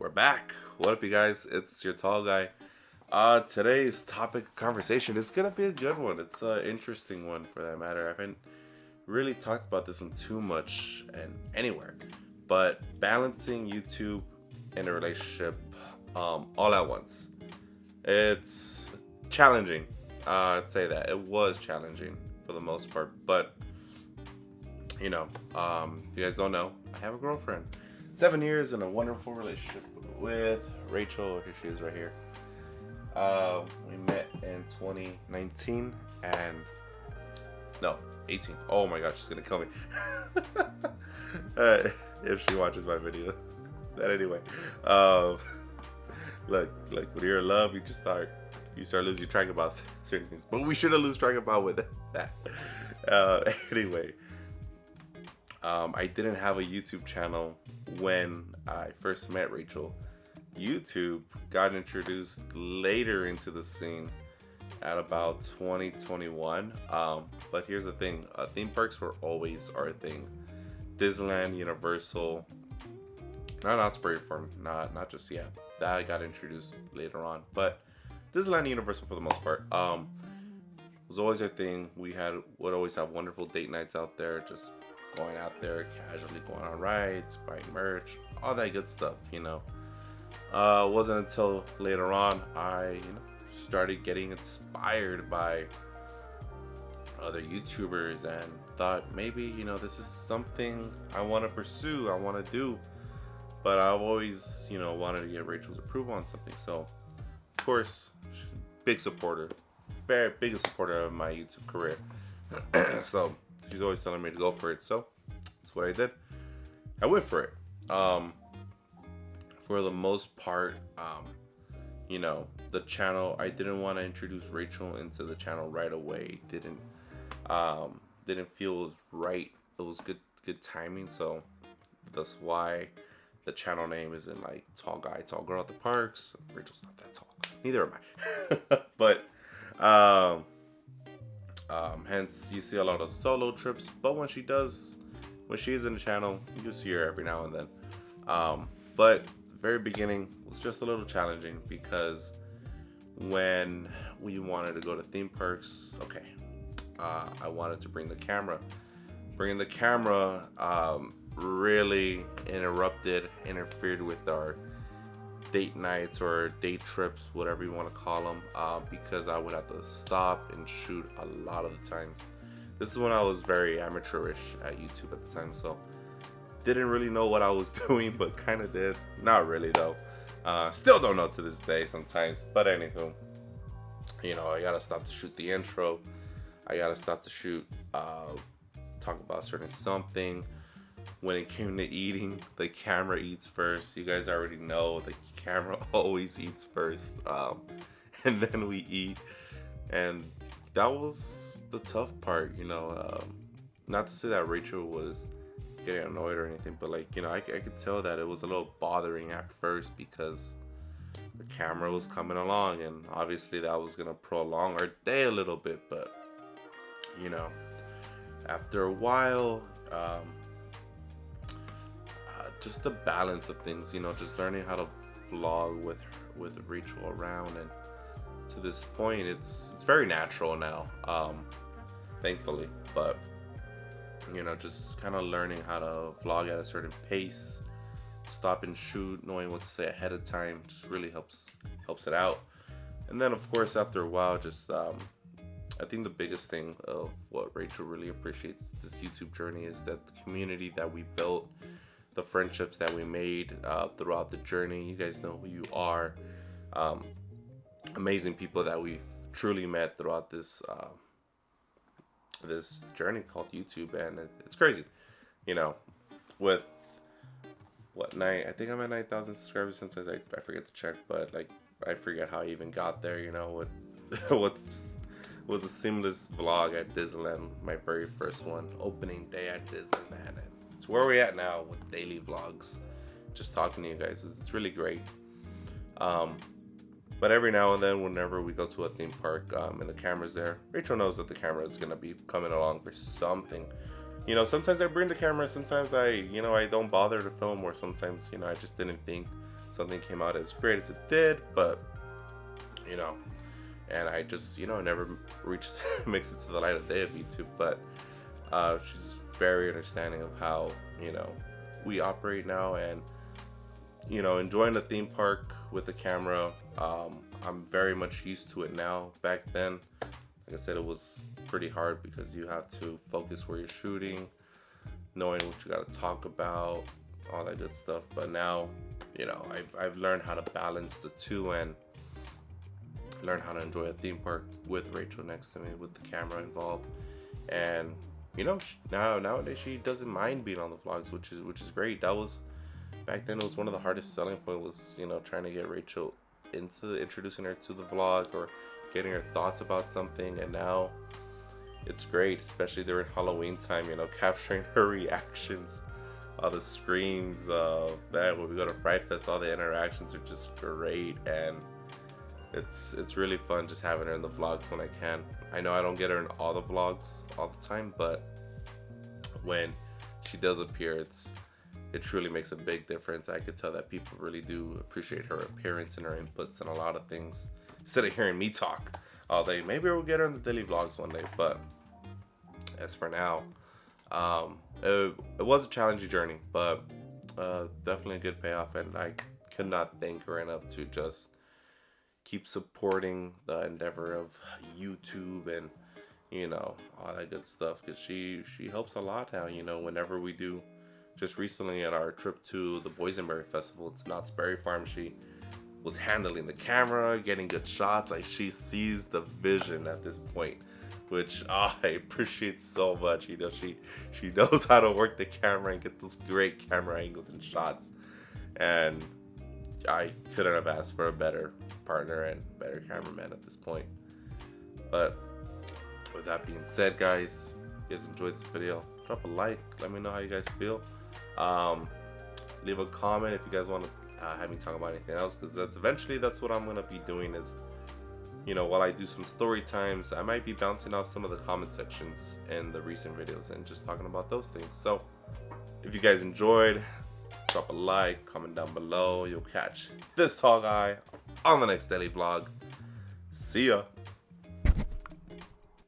We're back. What up, you guys? It's your tall guy. Today's topic of conversation is gonna be a good one. It's an interesting one, for that matter. I haven't really talked about this one too much and anywhere, but balancing YouTube and a relationship, all at once. It's challenging. I'd say that it was challenging for the most part, but if you guys don't know, I have a girlfriend. 7 years in a wonderful relationship with Rachel. Here she is right here. We met in 2019 and no, 18. Oh my gosh, she's gonna kill me. If she watches my video. But anyway, look, when you're in love, you start losing track about certain things. But we shouldn't lose track about with that. Anyway. I didn't have a YouTube channel when I first met Rachel. YouTube got introduced later into the scene at about 2021. But here's the thing, theme parks were always our thing. Disneyland, Universal, not Knott's Berry Farm, not just yet. That got introduced later on. But Disneyland and Universal for the most part. Was always our thing. We would always have wonderful date nights out there, just going out there, casually going on rides, buying merch, all that good stuff, Wasn't until later on I, started getting inspired by other YouTubers and thought maybe, this is something I want to pursue, I want to do. But I've always, wanted to get Rachel's approval on something. So, of course, big supporter, very biggest supporter of my YouTube career. So, she's always telling me to go for it, so that's what I did. I went for it. For the most part, the channel, I didn't want to introduce Rachel into the channel right away. Didn't feel it was right. It was good timing, so that's why the channel name isn't like Tall Guy, Tall Girl at the Parks. Rachel's not that tall. Neither am I. But hence you see a lot of solo trips, but when she is in the channel, you can see her every now and then. But the very beginning was just a little challenging because when we wanted to go to theme parks, I wanted to bring the camera. Bringing the camera really interfered with our date nights or date trips, whatever you want to call them, because I would have to stop and shoot a lot of the times. This is when I was very amateurish at YouTube at the time, so didn't really know what I was doing, but kind of did. Not really though. Still don't know to this day sometimes, but anywho, I gotta stop to shoot the intro. I gotta stop to shoot, talk about certain something. When it came to eating, the camera eats first. You guys already know the camera always eats first, and then we eat. And that was the tough part, not to say that Rachel was getting annoyed or anything, but I could tell that it was a little bothering at first because the camera was coming along, and obviously that was gonna prolong our day a little bit. But after a while, just the balance of things, just learning how to vlog with Rachel around, and to this point it's very natural now, thankfully. But just kind of learning how to vlog at a certain pace, stop and shoot, knowing what to say ahead of time, just really helps it out. And then of course after a while, just I think the biggest thing of what Rachel really appreciates this YouTube journey is that the community that we built, the friendships that we made throughout the journey. You guys know who you are. Amazing people that we truly met throughout this this journey called YouTube, and it's crazy. With I think I'm at 9,000 subscribers. Sometimes I forget to check, but I forget how I even got there. Was a seamless vlog at Disneyland, my very first one, opening day at Disneyland. And it's where we're at now with daily vlogs, just talking to you guys. It's really great. But every now and then, whenever we go to a theme park and the camera's there, Rachel knows that the camera is gonna be coming along for something. Sometimes I bring the camera, sometimes I don't bother to film, or sometimes I just didn't think. something came out as great as it did, but you know, and I just, you know, never reaches makes it to the light of day of YouTube. But she's very understanding of how, you know, we operate now, and you know, enjoying the theme park with the camera. I'm very much used to it now. Back then, like I said, it was pretty hard because you have to focus where you're shooting, knowing what you got to talk about, all that good stuff. But now, you know, I've learned how to balance the two and learn how to enjoy a theme park with Rachel next to me, with the camera involved. And you know, nowadays she doesn't mind being on the vlogs, which is great. That was back then. It was one of the hardest selling point was, you know, trying to get Rachel into introducing her to the vlog or getting her thoughts about something. And now it's great, especially during Halloween time, you know, capturing her reactions, all the screams. Man, when we go to Fright Fest, all the interactions are just great, and it's really fun just having her in the vlogs when I can. I know I don't get her in all the vlogs all the time, but when she does appear, it truly makes a big difference. I could tell that people really do appreciate her appearance and her inputs and a lot of things. Instead of hearing me talk all day, maybe we'll get her in the daily vlogs one day. But as for now, it was a challenging journey, but definitely a good payoff. And I could not thank her enough to just keep supporting the endeavor of YouTube and, you know, all that good stuff, because she helps a lot now. You know, whenever we do, just recently at our trip to the Boysenberry Festival to Knott's Berry Farm, she was handling the camera, getting good shots. Like, she sees the vision at this point, which I appreciate so much. You know, she knows how to work the camera and get those great camera angles and shots. And I couldn't have asked for a better partner and better cameraman at this point. But with that being said, guys, if you guys enjoyed this video, drop a like. Let me know how you guys feel. Leave a comment if you guys want to have me talk about anything else, because that's what I'm gonna be doing. Is, you know, while I do some story times, I might be bouncing off some of the comment sections in the recent videos and just talking about those things. So if you guys enjoyed, drop a like, comment down below. You'll catch this tall guy on the next daily vlog. See ya.